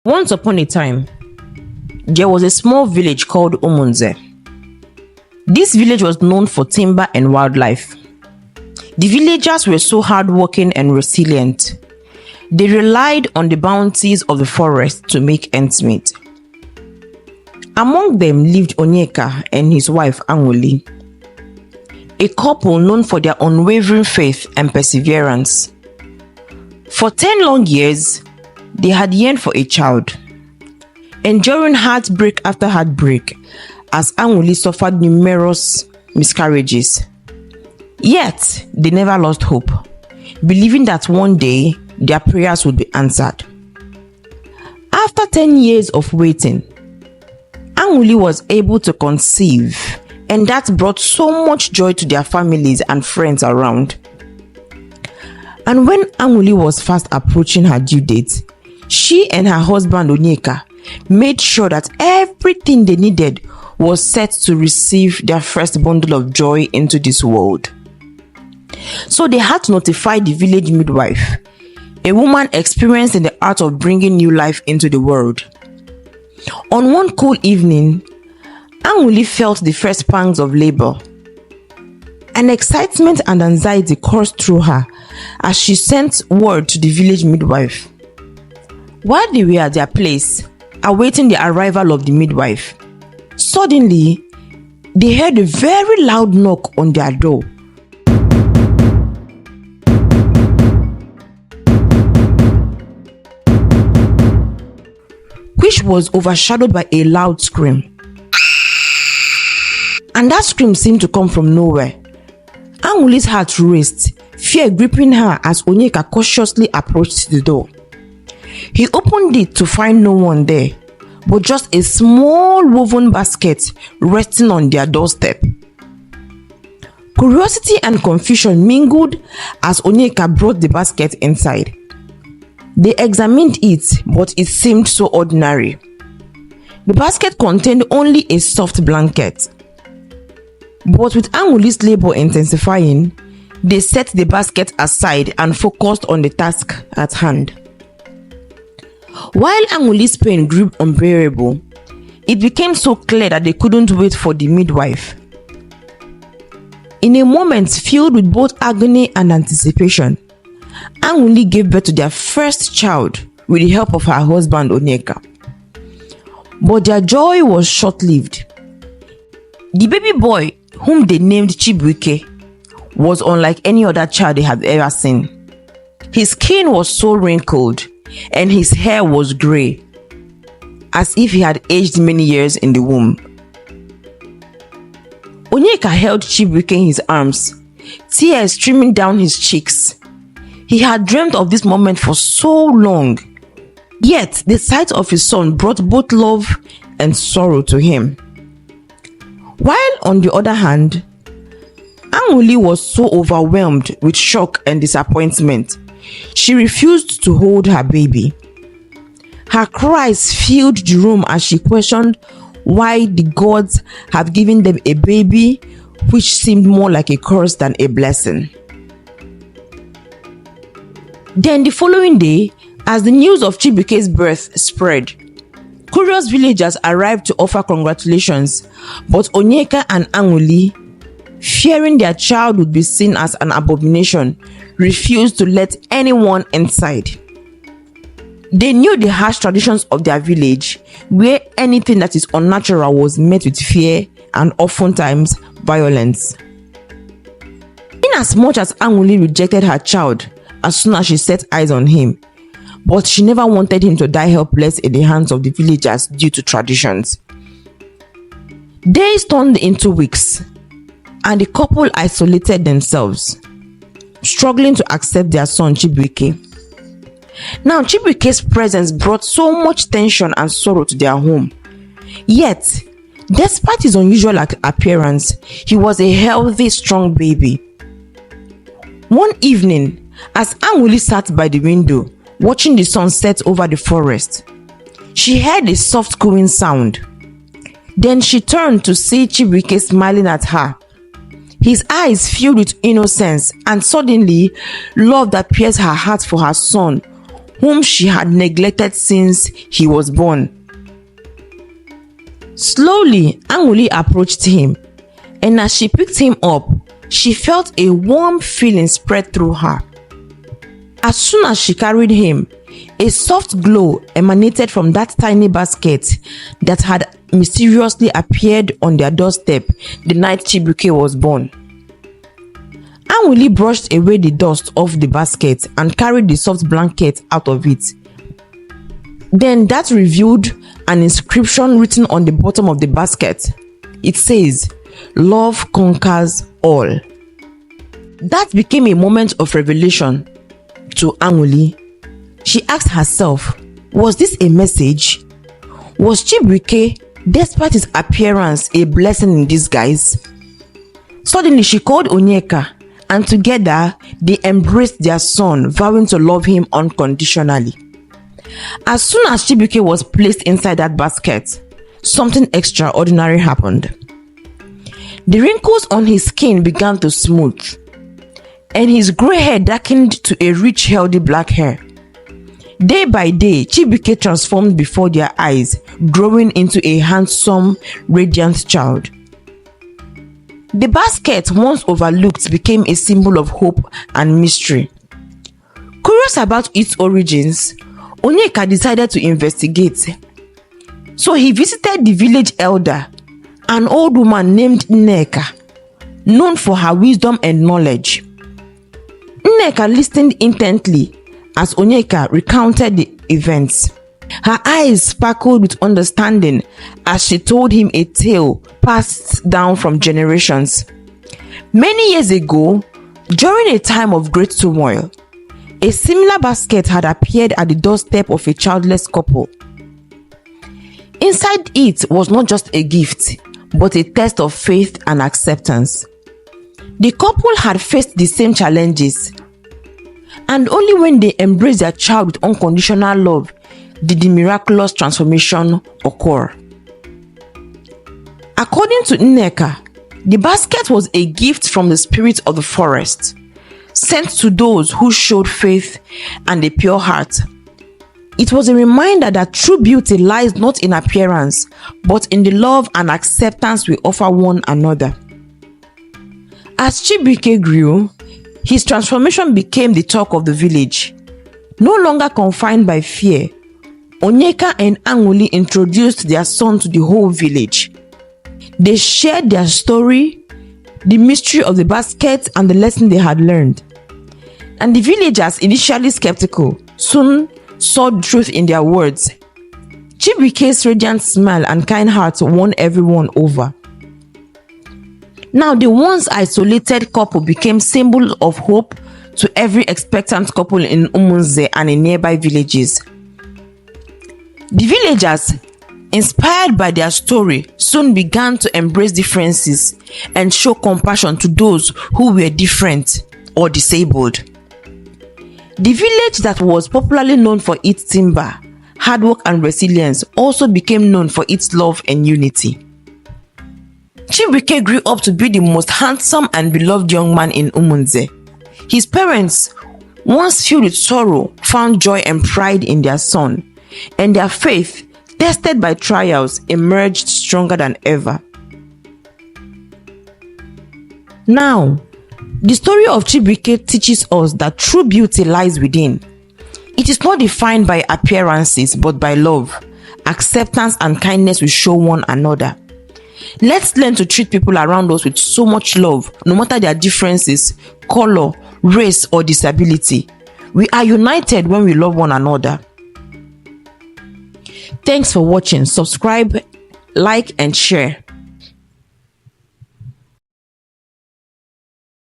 Once upon a time, there was a small village called Umunze. This village was known for timber and wildlife. The villagers were so hardworking and resilient. They relied on the bounties of the forest to make ends meet. Among them lived Onyeka and his wife Anguli, a couple known for their unwavering faith and perseverance. For 10 long years, they had yearned for a child, enduring heartbreak after heartbreak as Anguli suffered numerous miscarriages. Yet, they never lost hope, believing that one day their prayers would be answered. After 10 years of waiting, Anguli was able to conceive, and that brought so much joy to their families and friends around. And when Anguli was fast approaching her due date, she and her husband Onyeka made sure that everything they needed was set to receive their first bundle of joy into this world. So they had to notify the village midwife, a woman experienced in the art of bringing new life into the world. On one cool evening, Anguli felt the first pangs of labor. An excitement and anxiety coursed through her as she sent word to the village midwife. While they were at their place, awaiting the arrival of the midwife, suddenly, they heard a very loud knock on their door. Which was overshadowed by a loud scream. And that scream seemed to come from nowhere. Anguli's heart raced, fear gripping her as Onyeka cautiously approached the door. He opened it to find no one there, but just a small woven basket resting on their doorstep. Curiosity and confusion mingled as Onyeka brought the basket inside. They examined it, but it seemed so ordinary. The basket contained only a soft blanket. But with Anguli's labor intensifying, they set the basket aside and focused on the task at hand. While Anguli's pain grew unbearable, it became so clear that they couldn't wait for the midwife. In a moment filled with both agony and anticipation, Anguli gave birth to their first child with the help of her husband Onyeka. But their joy was short-lived. The baby boy, whom they named Chibuike, was unlike any other child they had ever seen. His skin was so wrinkled and his hair was grey, as if he had aged many years in the womb. Onyeka held Chibuike in his arms, tears streaming down his cheeks. He had dreamt of this moment for so long, yet the sight of his son brought both love and sorrow to him. While on the other hand, Anguli was so overwhelmed with shock and disappointment, she refused to hold her baby. Her cries filled the room as she questioned why the gods had given them a baby which seemed more like a curse than a blessing. Then the following day, as the news of Chibuike's birth spread, curious villagers arrived to offer congratulations, but Onyeka and Anguli, fearing their child would be seen as an abomination, refused to let anyone inside. They knew the harsh traditions of their village, where anything that is unnatural was met with fear and oftentimes violence. Inasmuch as Anguli rejected her child as soon as she set eyes on him, but she never wanted him to die helpless in the hands of the villagers due to traditions. Days turned into weeks, and the couple isolated themselves, struggling to accept their son Chibuike. Now Chibuike's presence brought so much tension and sorrow to their home. Yet, despite his unusual appearance, he was a healthy, strong baby. One evening, as Anguli sat by the window, watching the sun set over the forest, she heard a soft cooing sound. Then she turned to see Chibuike smiling at her. His eyes filled with innocence, and suddenly love that pierced her heart for her son, whom she had neglected since he was born. Slowly, Anwuli approached him, and as she picked him up, she felt a warm feeling spread through her. As soon as she carried him, a soft glow emanated from that tiny basket that had mysteriously appeared on their doorstep the night Chibuike was born. Anwuli brushed away the dust off the basket and carried the soft blanket out of it. Then that revealed an inscription written on the bottom of the basket. It says, "Love conquers all." That became a moment of revelation to Anwuli. She asked herself, was this a message? Was Chibuike, despite his appearance, a blessing in disguise? Suddenly she called Onyeka, and together they embraced their son, vowing to love him unconditionally. As soon as Chibuike was placed inside that basket, something extraordinary happened. The wrinkles on his skin began to smooth, and his grey hair darkened to a rich, healthy black hair. Day by day, Chibuike transformed before their eyes, growing into a handsome, radiant child. The basket, once overlooked, became a symbol of hope and mystery. Curious about its origins, Onyeka decided to investigate. So he visited the village elder, an old woman named Nneka, known for her wisdom and knowledge. Nneka listened intently as Onyeka recounted the events. Her eyes sparkled with understanding as she told him a tale passed down from generations. Many years ago, during a time of great turmoil, a similar basket had appeared at the doorstep of a childless couple. Inside it was not just a gift, but a test of faith and acceptance. The couple had faced the same challenges, and only when they embraced their child with unconditional love did the miraculous transformation occur. According to Nneka, the basket was a gift from the spirit of the forest, sent to those who showed faith and a pure heart. It was a reminder that true beauty lies not in appearance, but in the love and acceptance we offer one another. As Chibuike grew, his transformation became the talk of the village. No longer confined by fear, Onyeka and Anwuli introduced their son to the whole village. They shared their story, the mystery of the basket, and the lesson they had learned. And the villagers, initially skeptical, soon saw the truth in their words. Chibuike's radiant smile and kind heart won everyone over. Now the once isolated couple became symbols of hope to every expectant couple in Umunze and in nearby villages. The villagers, inspired by their story, soon began to embrace differences and show compassion to those who were different or disabled. The village that was popularly known for its timber, hard work and resilience also became known for its love and unity. Chibuike grew up to be the most handsome and beloved young man in Umunze. His parents, once filled with sorrow, found joy and pride in their son, and their faith, tested by trials, emerged stronger than ever. Now, the story of Chibuike teaches us that true beauty lies within. It is not defined by appearances, but by love, acceptance, and kindness we show one another. Let's learn to treat people around us with so much love, no matter their differences, color, race, or disability. We are united when we love one another. Thanks for watching. Subscribe, like, and share.